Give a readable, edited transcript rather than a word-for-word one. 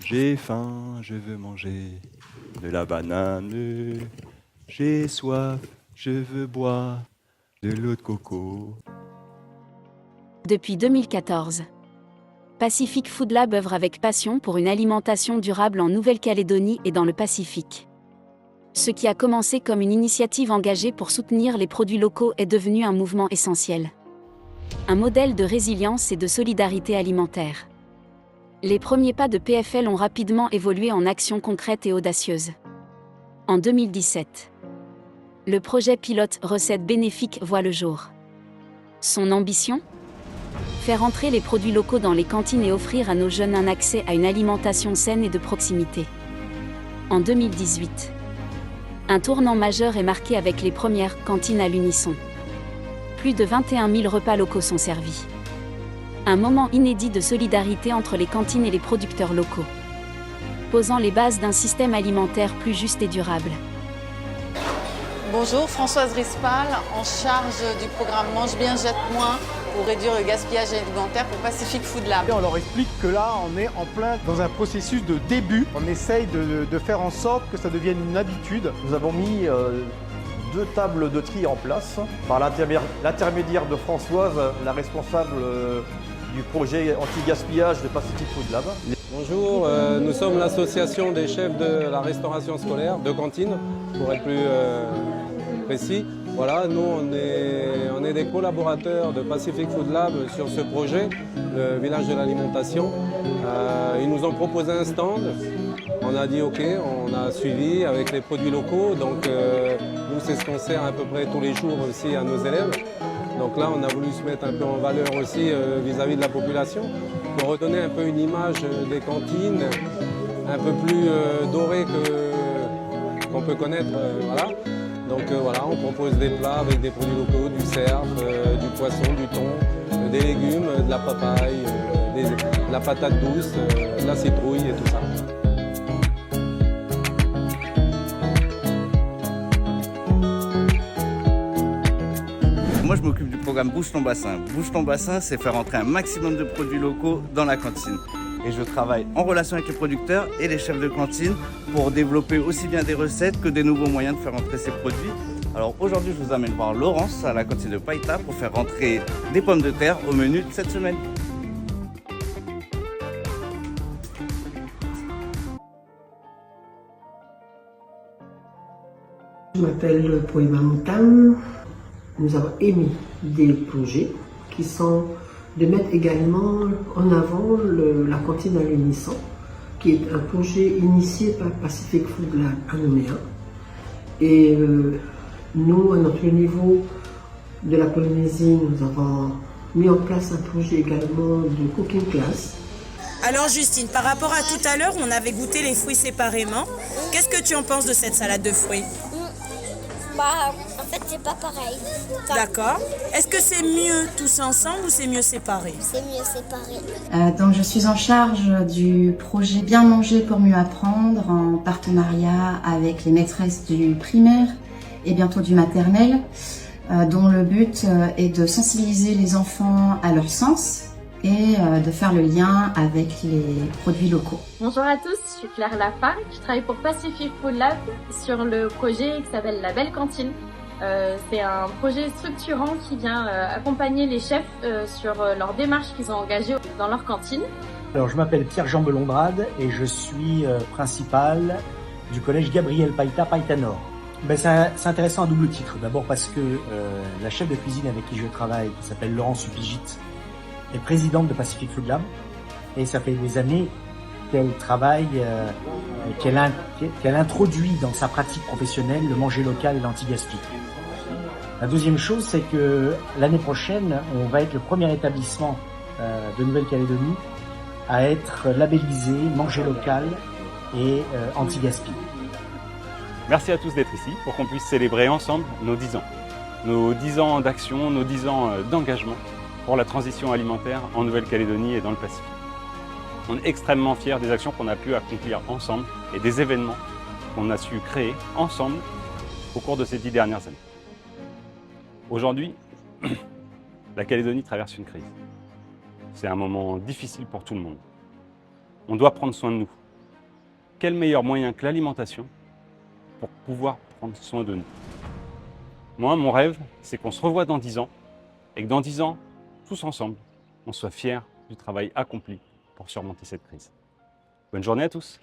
J'ai faim, je veux manger de la banane. J'ai soif, je veux boire de l'eau de coco. Depuis 2014, Pacific Food Lab œuvre avec passion pour une alimentation durable en Nouvelle-Calédonie et dans le Pacifique. Ce qui a commencé comme une initiative engagée pour soutenir les produits locaux est devenu un mouvement essentiel. Un modèle de résilience et de solidarité alimentaire. Les premiers pas de PFL ont rapidement évolué en actions concrètes et audacieuses. En 2017, le projet pilote Recettes bénéfiques voit le jour. Son ambition ? Faire entrer les produits locaux dans les cantines et offrir à nos jeunes un accès à une alimentation saine et de proximité. En 2018, un tournant majeur est marqué avec les premières cantines à l'unisson. Plus de 21 000 repas locaux sont servis. Un moment inédit de solidarité entre les cantines et les producteurs locaux, posant les bases d'un système alimentaire plus juste et durable. Bonjour, Françoise Rispal, en charge du programme Mange bien, jette moins pour réduire le gaspillage alimentaire pour Pacific Food Lab. Et on leur explique que là, on est en plein dans un processus de début. On essaye de faire en sorte que ça devienne une habitude. Nous avons mis 2 tables de tri en place par l'intermédiaire de Françoise, la responsable du projet anti-gaspillage de Pacific Food Lab. Bonjour, nous sommes l'association des chefs de la restauration scolaire, de cantine, pour être plus précis. Voilà, nous on est des collaborateurs de Pacific Food Lab sur ce projet, le village de l'alimentation. Ils nous ont proposé un stand, on a dit ok, on a suivi avec les produits locaux, donc nous c'est ce qu'on sert à peu près tous les jours aussi à nos élèves. Donc là on a voulu se mettre un peu en valeur aussi vis-à-vis de la population, pour redonner un peu une image des cantines, un peu plus dorée qu'on peut connaître. Voilà. Donc voilà, on propose des plats avec des produits locaux, du cerf, du poisson, du thon, des légumes, de la papaye, de la patate douce, de la citrouille et tout ça. Moi, je m'occupe du programme Bouge ton bassin. Bouge ton bassin, c'est faire entrer un maximum de produits locaux dans la cantine. Et je travaille en relation avec les producteurs et les chefs de cantine pour développer aussi bien des recettes que des nouveaux moyens de faire entrer ces produits. Alors aujourd'hui, je vous amène voir Laurence à la cantine de Païta pour faire rentrer des pommes de terre au menu de cette semaine. Je m'appelle Poema Montagne. Nous avons émis des projets qui sont de mettre également en avant la cantine à l'unisson, qui est un projet initié par Pacific Food Lab à Nouméa. Et nous, à notre niveau de la Polynésie, nous avons mis en place un projet également de cooking class. Alors Justine, par rapport à tout à l'heure, on avait goûté les fruits séparément. Qu'est-ce que tu en penses de cette salade de fruits ? En fait, c'est pas pareil. D'accord. Est-ce que c'est mieux tous ensemble ou c'est mieux séparé ? C'est mieux séparé. Donc je suis en charge du projet Bien manger pour mieux apprendre en partenariat avec les maîtresses du primaire et bientôt du maternel, dont le but est de sensibiliser les enfants à leur sens et de faire le lien avec les produits locaux. Bonjour à tous, je suis Claire Lafargue, je travaille pour Pacific Food Lab sur le projet qui s'appelle La Belle Cantine. C'est un projet structurant qui vient accompagner les chefs sur leur démarche qu'ils ont engagée dans leur cantine. Alors, je m'appelle Pierre-Jean Belondrade et je suis principal du collège Gabriel Païta, Païta Nord. C'est intéressant à double titre. D'abord parce que la chef de cuisine avec qui je travaille, qui s'appelle Laurence Supigite, est présidente de Pacific Food Lab et ça fait des années qu'elle travaille, qu'elle introduit dans sa pratique professionnelle le manger local et l'anti-gaspi. La deuxième chose, c'est que l'année prochaine, on va être le premier établissement de Nouvelle-Calédonie à être labellisé manger local et anti-gaspi. Merci à tous d'être ici pour qu'on puisse célébrer ensemble nos 10 ans. Nos 10 ans d'action, nos 10 ans d'engagement pour la transition alimentaire en Nouvelle-Calédonie et dans le Pacifique. On est extrêmement fiers des actions qu'on a pu accomplir ensemble et des événements qu'on a su créer ensemble au cours de ces 10 dernières années. Aujourd'hui, la Calédonie traverse une crise. C'est un moment difficile pour tout le monde. On doit prendre soin de nous quel meilleur moyen que l'alimentation pour pouvoir prendre soin de nous. Moi, mon rêve, c'est qu'on se revoie dans 10 ans et que dans 10 ans, tous ensemble, on soit fiers du travail accompli pour surmonter cette crise. Bonne journée à tous.